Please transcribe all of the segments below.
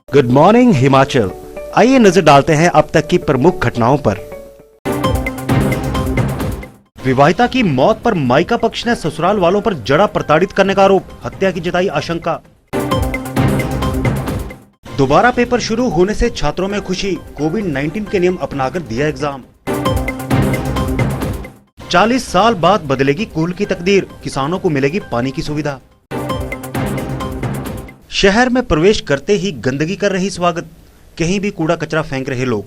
Good morning Himachal. आइए नजर डालते हैं अब तक की प्रमुख घटनाओं पर। विवाहिता की मौत पर मायका पक्ष ने ससुराल वालों पर जड़ा प्रताड़ित करने का आरोप, हत्या की जताई आशंका। दोबारा पेपर शुरू होने से छात्रों में खुशी, कोविड-19 के नियम अपनाकर दिया एग्जाम। 40 साल बाद बदलेगी कूल की तकदीर, किसानों को मिलेगी पानी की सुविधा। शहर में प्रवेश करते ही गंदगी कर रही स्वागत, कहीं भी कूड़ा कचरा फेंक रहे लोग।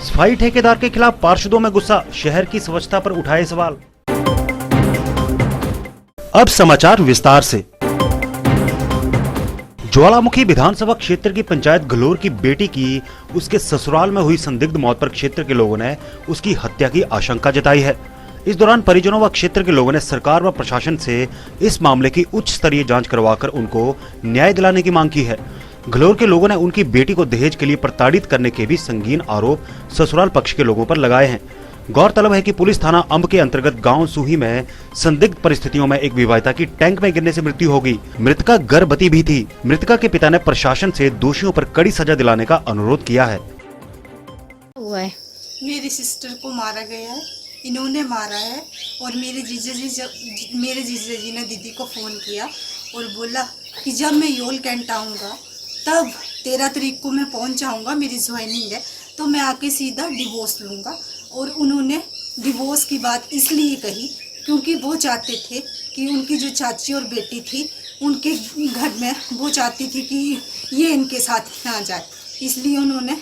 सफाई ठेकेदार के खिलाफ पार्षदों में गुस्सा, शहर की स्वच्छता पर उठाए सवाल। अब समाचार विस्तार से। ज्वालामुखी विधानसभा क्षेत्र की पंचायत घलोर की बेटी की उसके ससुराल में हुई संदिग्ध मौत पर क्षेत्र के लोगों ने उसकी हत्या की आशंका जताई है। इस दौरान परिजनों व क्षेत्र के लोगों ने सरकार व प्रशासन से इस मामले की उच्च स्तरीय जांच करवाकर उनको न्याय दिलाने की मांग की है। घलोर के लोगों ने उनकी बेटी को दहेज के लिए प्रताड़ित करने के भी संगीन आरोप ससुराल पक्ष के लोगों पर लगाए हैं। गौरतलब है कि पुलिस थाना अंब के अंतर्गत गांव सूही में संदिग्ध परिस्थितियों में एक विवाहिता की टैंक में गिरने से मृत्यु हो गई। मृतका गर्भवती भी थी। मृतका के पिता ने प्रशासन से दोषियों पर कड़ी सजा दिलाने का अनुरोध किया है। मेरी सिस्टर को मारा गया है, इन्होंने मारा है। और मेरे जीजा जी ने दीदी को फ़ोन किया और बोला कि जब मैं योल कैंट आऊँगा तब 13 तारीख को मैं पहुँच जाऊँगा, मेरी ज्वाइनिंग है, तो मैं आके सीधा डिवोर्स लूँगा। और उन्होंने डिवोर्स की बात इसलिए कही क्योंकि वो चाहते थे कि उनकी जो चाची और बेटी थी उनके घर में वो चाहती थी कि ये इनके साथ ही ना जाए, इसलिए उन्होंने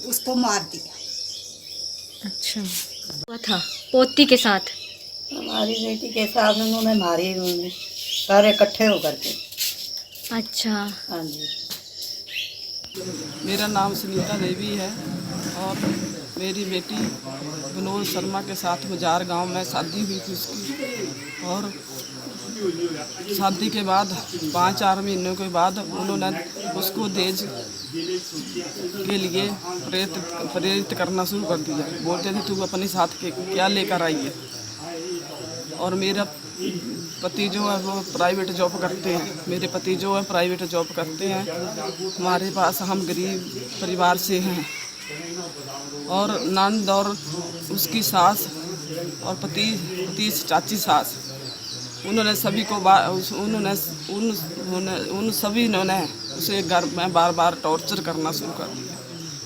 उसको मार दिया। अच्छा, हुआ था पोती के साथ? हमारी बेटी के साथ उन्होंने मारी, उन्होंने सारे इकट्ठे होकर के। अच्छा, हाँ जी। मेरा नाम सुनीता देवी है और मेरी बेटी विनोद शर्मा के साथ गुजार गांव में शादी हुई थी उसकी। और शादी के बाद 5-4 महीनों के बाद उन्होंने उसको दहेज के लिए प्रेरित करना शुरू कर दिया। बोलते थे तू अपने साथ के क्या लेकर आई है। और मेरा पति जो है वो प्राइवेट जॉब करते हैं। मेरे पति जो है प्राइवेट जॉब करते हैं। हमारे पास, हम गरीब परिवार से हैं। और नंद और उसकी सास और पति चाची सास, उन्होंने सभी को उन सभी ने उसे घर में बार बार टॉर्चर करना शुरू कर दिया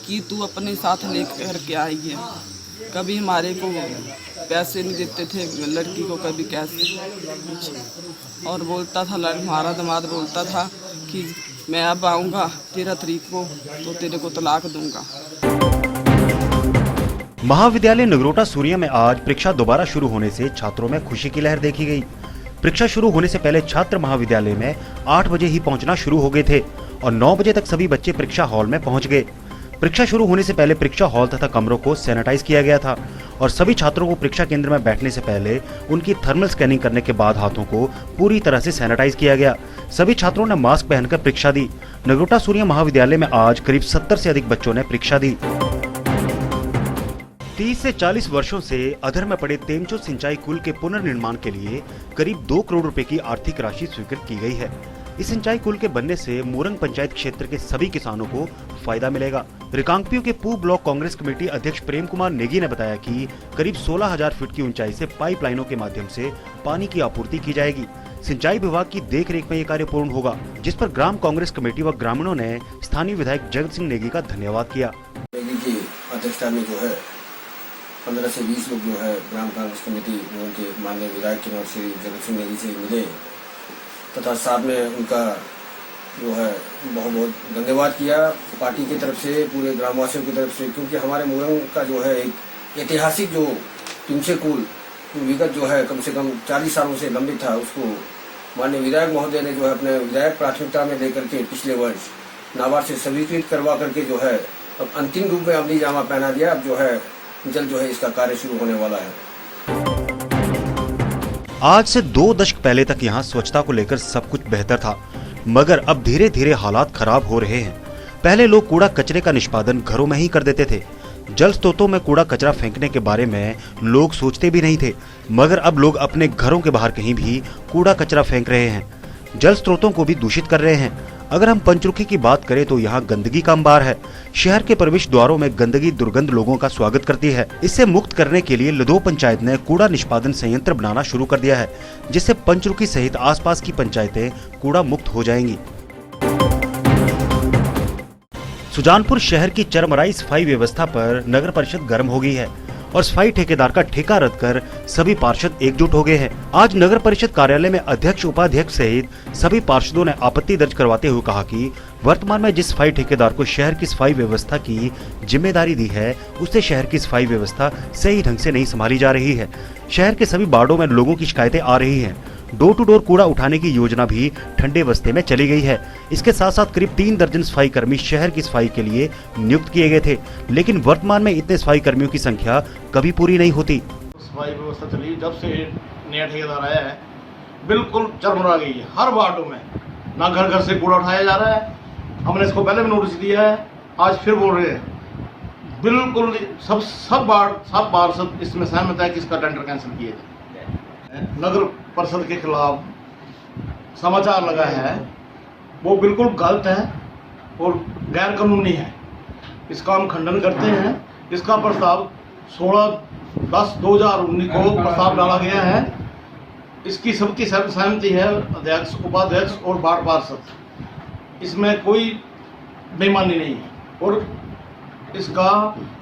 कि तू अपने साथ लेकर के आई है। कभी हमारे को पैसे नहीं देते थे लड़की को, कभी कैसे कुछ। और बोलता था, हमारा दामाद बोलता था कि मैं अब आऊँगा 13 तारीख को तो तेरे को तलाक दूंगा। महाविद्यालय नगरोटा सूरिया में आज परीक्षा दोबारा शुरू होने से छात्रों में खुशी की लहर देखी गई। परीक्षा शुरू होने से पहले छात्र महाविद्यालय में 8 बजे ही पहुंचना शुरू हो गए थे और 9 बजे तक सभी बच्चे परीक्षा हॉल में पहुंच गए। परीक्षा शुरू होने से पहले परीक्षा हॉल तथा कमरों को सैनिटाइज किया गया था और सभी छात्रों को परीक्षा केंद्र में बैठने से पहले उनकी थर्मल स्कैनिंग करने के बाद हाथों को पूरी तरह से सैनिटाइज किया गया। सभी छात्रों ने मास्क पहनकर परीक्षा दी। नगरोटा सूरिया महाविद्यालय में आज करीब 70 से अधिक बच्चों ने परीक्षा दी। 30 से 40 वर्षों से अधर में पड़े तेमचो सिंचाई कुल के पुनर्निर्माण के लिए करीब 2 करोड़ रुपए की आर्थिक राशि स्वीकृत की गई है। इस सिंचाई कुल के बनने से मोरंग पंचायत क्षेत्र के सभी किसानों को फायदा मिलेगा। रिकांगपियो के पूर्व ब्लॉक कांग्रेस कमेटी अध्यक्ष प्रेम कुमार नेगी ने बताया कि करीब 16,000 फीट की ऊंचाई से पाइपलाइनों के माध्यम से पानी की आपूर्ति की जाएगी। सिंचाई विभाग की देखरेख में ये कार्य पूर्ण होगा, जिस पर ग्राम कांग्रेस कमेटी व ग्रामीणों ने स्थानीय विधायक जगत सिंह नेगी का धन्यवाद किया। अध्यक्षता में जो है 15 से 20 लोग जो है ग्राम कांग्रेस कमेटी उनके माननीय विधायक के नाम श्री जगत सिंह नेगी से मिले तथा साथ में उनका जो है बहुत बहुत धन्यवाद किया पार्टी की तरफ से, पूरे ग्रामवासियों की तरफ से, क्योंकि हमारे मोरंग का जो है एक ऐतिहासिक जो तिमसे कुल विगत जो है कम से कम 40 सालों से लंबित था, उसको माननीय विधायक महोदय ने जो है अपने विधायक प्राथमिकता में लेकर के पिछले वर्ष नाबार्ड से स्वीकृत करवा करके जो है अब अंतिम रूप में अमली जामा पहना दिया। अब जो है जल्द जो है इसका कार्य शुरू होने वाला है। आज से 2 दशक पहले तक यहाँ स्वच्छता को लेकर सब कुछ बेहतर था, मगर अब धीरे धीरे हालात खराब हो रहे हैं। पहले लोग कूड़ा कचरे का निष्पादन घरों में ही कर देते थे। जल स्रोतों में कूड़ा कचरा फेंकने के बारे में लोग सोचते भी नहीं थे, मगर अब लोग अपने घरों के बाहर कहीं भी कूड़ा कचरा फेंक रहे हैं। जल स्रोतों को भी दूषित कर रहे हैं। अगर हम पंचरुखी की बात करें तो यहाँ गंदगी का अंबार है। शहर के प्रवेश द्वारों में गंदगी दुर्गंध लोगों का स्वागत करती है। इससे मुक्त करने के लिए लदो पंचायत ने कूड़ा निष्पादन संयंत्र बनाना शुरू कर दिया है, जिससे पंचरुखी सहित आसपास की पंचायतें कूड़ा मुक्त हो जाएंगी। सुजानपुर शहर की चरमराई सफाई व्यवस्था पर नगर परिषद गर्म हो गई है और सफाई ठेकेदार का ठेका रद्द कर सभी पार्षद एकजुट हो गए हैं। आज नगर परिषद कार्यालय में अध्यक्ष उपाध्यक्ष सहित सभी पार्षदों ने आपत्ति दर्ज करवाते हुए कहा कि वर्तमान में जिस सफाई ठेकेदार को शहर की सफाई व्यवस्था की जिम्मेदारी दी है, उससे शहर की सफाई व्यवस्था सही ढंग से नहीं संभाली जा रही है। शहर के सभी वार्डों में लोगों की शिकायतें आ रही हैं। डोर टू डोर कूड़ा उठाने की योजना भी ठंडे बस्ते में चली गई है। इसके साथ साथ करीब 3 दर्जन सफाई कर्मी शहर की सफाई के लिए नियुक्त किए गए थे, लेकिन वर्तमान में इतने सफाई कर्मियों की संख्या कभी पूरी नहीं होती। सफाई व्यवस्था चली जब से नया ठेकेदार आया है, बिल्कुल चरमरा गई है। हर वार्डों में ना घर घर से कूड़ा उठाया जा रहा है। हमने इसको पहले भी नोटिस दिया है, आज फिर बोल रहे हैं। बिल्कुल सब पार्षद इसमें सहमत है कि इसका टेंडर कैंसिल किया जाए। नगर परिषद के खिलाफ समाचार लगा है, वो बिल्कुल गलत है और गैर कानूनी है। इसका हम खंडन करते हैं। इसका प्रस्ताव 16/10/2019 को प्रस्ताव डाला गया है। इसकी सबकी सहमति है, अध्यक्ष, उपाध्यक्ष और वार्ड पार्षद। इसमें कोई बेईमानी नहीं है और इसका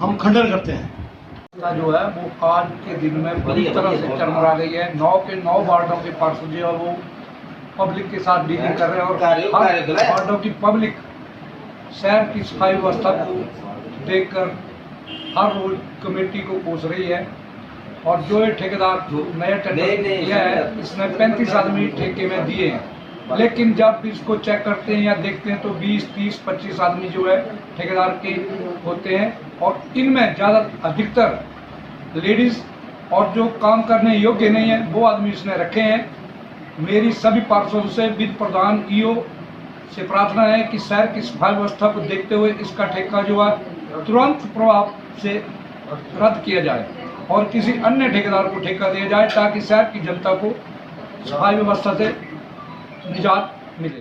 हम खंडन करते हैं। जो है वो आज के दिन में पूरी तरह से चरमरा गई है। 9 के 9 वार्डों के पार्षद जो है वो पब्लिक के साथ डीलिंग कर रहे हैं और हर वार्डों की पब्लिक शहर की सफाई व्यवस्था को देखकर हर रोज कमेटी को कोस रही है। और जो ये ठेकेदार नया टेंडर दिया है, इसने 35 आदमी ठेके में दिए हैं, लेकिन जब इसको चेक करते हैं या देखते हैं तो 20, 30, 25 आदमी जो है ठेकेदार के होते हैं और इनमें अधिकतर लेडीज और जो काम करने योग्य नहीं है वो आदमी इसने रखे हैं। मेरी सभी पार्षदों से वित्त प्रधान ईओ से प्रार्थना है कि शहर की सफाई व्यवस्था को देखते हुए इसका ठेका जो है तुरंत प्रभाव से रद्द किया जाए और किसी अन्य ठेकेदार को ठेका दिया जाए ताकि शहर की जनता को सफाई व्यवस्था से निजात मिले।